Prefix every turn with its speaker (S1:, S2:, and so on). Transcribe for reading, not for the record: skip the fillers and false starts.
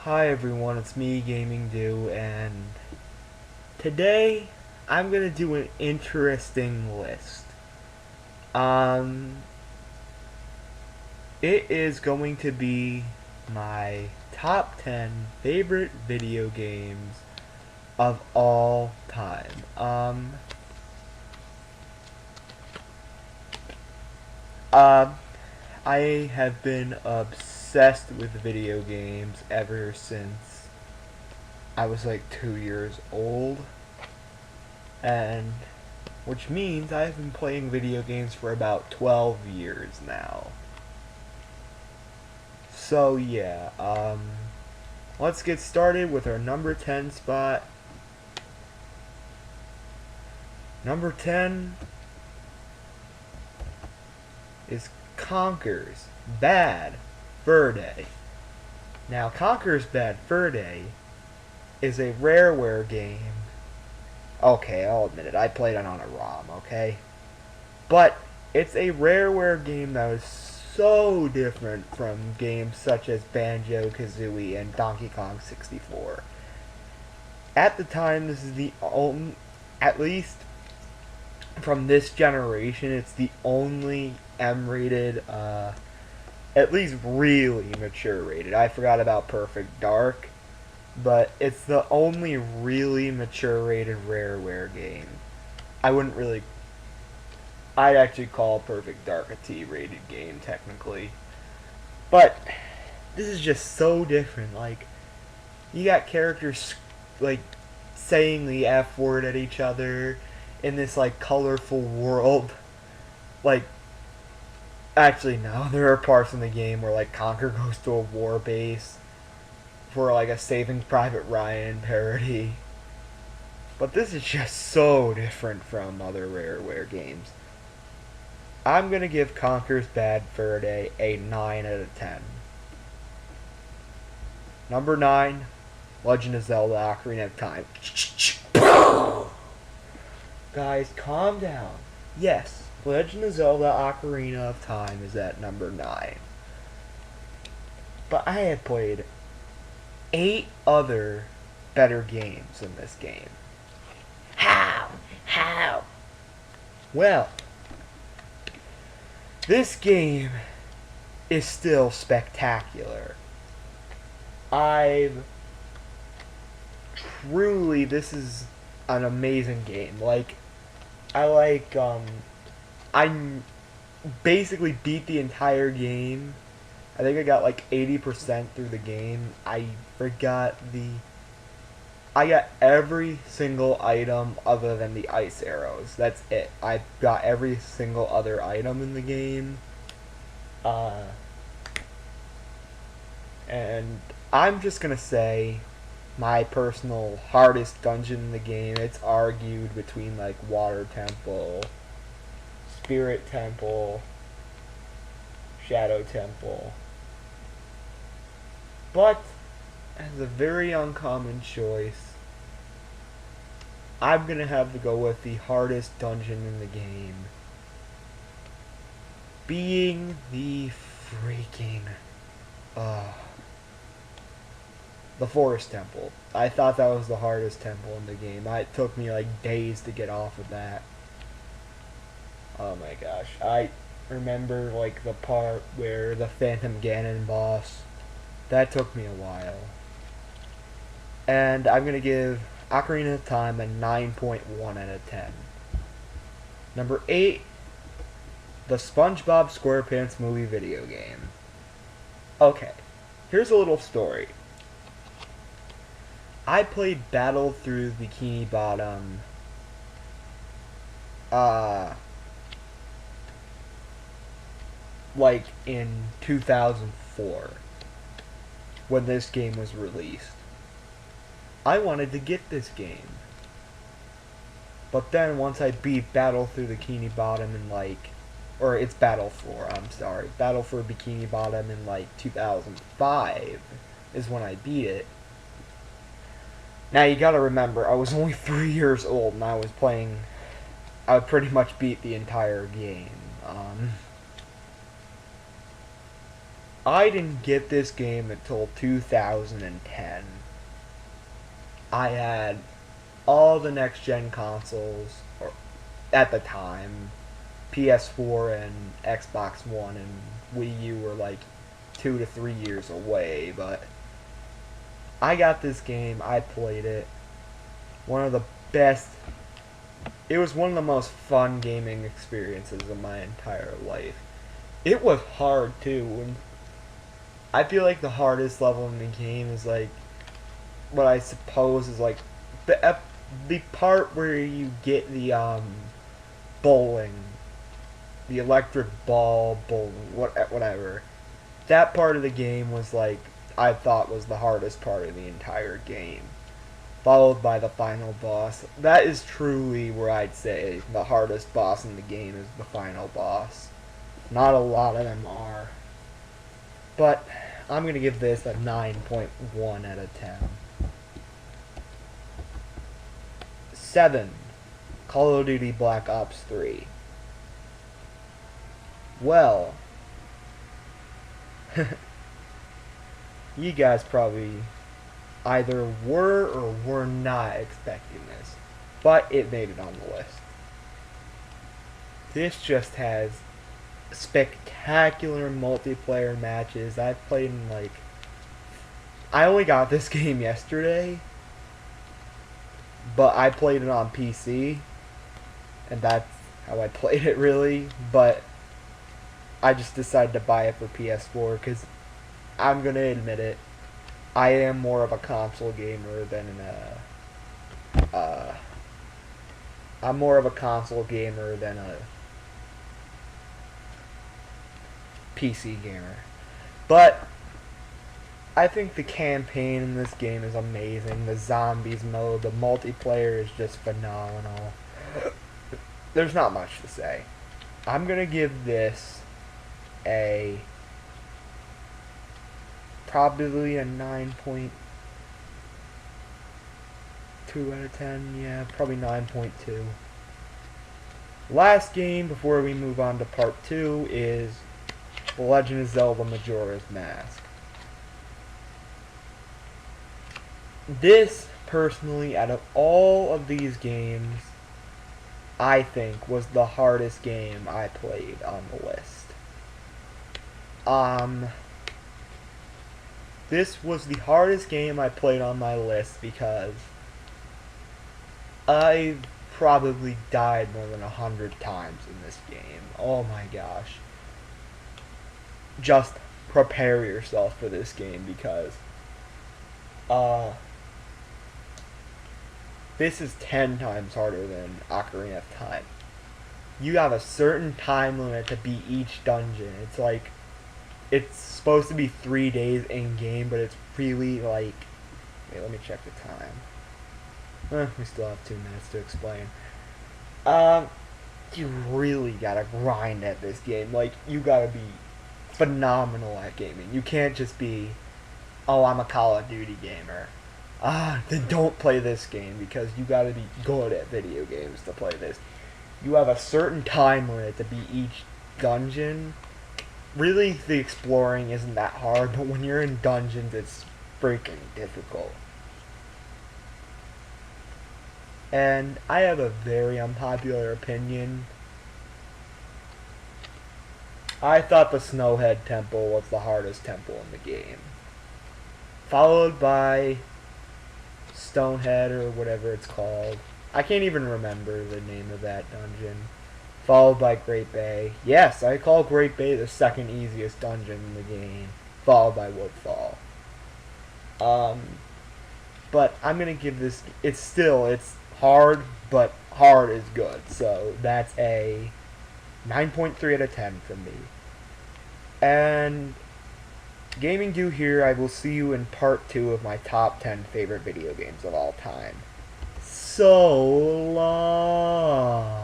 S1: Hi everyone, it's me, Gaming Do, and today I'm gonna do an interesting list. Um, it is going to be my top 10 favorite video games of all time. Uh, I have been obsessed with video games ever since I was like 2 years old, and which means I've been playing video games for about 12 years now. So yeah, let's get started with our number 10 spot. Number 10 is Conker's Bad Fur Day. Now, Conker's Bad Fur Day is a Rareware game. Okay, I'll admit it, I played it on a ROM, okay? But it's a Rareware game that was so different from games such as Banjo-Kazooie and Donkey Kong 64. At the time, this is the only, at least from this generation, it's the only M-rated, at least really mature rated. I forgot about Perfect Dark, but it's the only really mature rated Rareware game. I wouldn't really, I'd actually call Perfect Dark a T-rated game technically. But this is just so different. Like, you got characters like saying the F word at each other in this like colorful world. Like, actually no, there are parts in the game where like Conker goes to a war base for like a Saving Private Ryan parody. But this is just so different from other Rareware games. I'm gonna give Conker's Bad Fur Day a 9 out of 10. Number 9, Legend of Zelda Ocarina of Time. Guys, calm down. Yes, Legend of Zelda Ocarina of Time is at number 9. But I have played 8 other better games in this game. How? How? Well, this game is still spectacular. This is an amazing game. I basically beat the entire game. I think I got like 80% through the game. I got every single item other than the ice arrows. That's it. I got every single other item in the game. And I'm just gonna say my personal hardest dungeon in the game. It's argued between like Water Temple, Spirit Temple, Shadow Temple. But as a very uncommon choice, I'm gonna have to go with the hardest dungeon in the game, being the freaking the Forest Temple. I thought that was the hardest temple in the game. It took me like days to get off of that. Oh my gosh. I remember like the part where the Phantom Ganon boss, that took me a while. And I'm gonna give Ocarina of Time a 9.1 out of 10. Number 8, the SpongeBob SquarePants movie video game. Okay, here's a little story. I played Battle Through Bikini Bottom like in 2004 when this game was released. I wanted to get this game. But then once I beat Battle Through the Bikini Bottom in it's Battle for Bikini Bottom in like 2005 is when I beat it. Now you gotta remember, I was only 3 years old and I pretty much beat the entire game. I didn't get this game until 2010. I had all the next gen consoles, or at the time, PS4 and Xbox One and Wii U were like 2 to 3 years away, but I got this game, I played it. One of the best, it was one of the most fun gaming experiences of my entire life. It was hard too, and I feel like the hardest level in the game is like what I suppose is like the part where you get the bowling, the electric ball bowling, whatever. That part of the game was like I thought was the hardest part of the entire game, followed by the final boss. That is truly where I'd say the hardest boss in the game is the final boss. Not a lot of them are, but I'm gonna give this a 9.1 out of 10. 7. Call of Duty Black Ops 3. Well, you guys probably either were or were not expecting this, but it made it on the list. This just has spectacular multiplayer matches. I've played in like, I only got this game yesterday, but I played it on PC, and that's how I played it really, but I just decided to buy it for PS4 because I'm gonna admit it, I am more of a console gamer than I'm more of a console gamer than a PC gamer. But I think the campaign in this game is amazing. The zombies mode, the multiplayer is just phenomenal. There's not much to say. I'm gonna give this probably a 9.2 out of 10. Yeah, probably 9.2. Last game before we move on to part 2 is The Legend of Zelda Majora's Mask. This, personally, out of all of these games, I think was the hardest game I played on the list. This was the hardest game I played on my list because I probably died more than 100 times in this game. Oh my gosh. Just prepare yourself for this game because this is 10 times harder than Ocarina of Time. You have a certain time limit to beat each dungeon. It's like, it's supposed to be 3 days in game, but it's really like, wait, let me check the time. We still have 2 minutes to explain. You really gotta grind at this game. Like, you gotta be phenomenal at gaming. You can't just be, oh, I'm a Call of Duty gamer. Then don't play this game because you gotta be good at video games to play this. You have a certain time limit to beat each dungeon. Really, the exploring isn't that hard, but when you're in dungeons, it's freaking difficult. And I have a very unpopular opinion. I thought the Snowhead Temple was the hardest temple in the game, followed by Stonehead or whatever it's called. I can't even remember the name of that dungeon. Followed by Great Bay. Yes, I call Great Bay the second easiest dungeon in the game. Followed by Woodfall. But I'm gonna give this, it's hard, but hard is good. So that's a 9.3 out of 10 from me. And Gaming Do here, I will see you in part 2 of my top 10 favorite video games of all time. So long.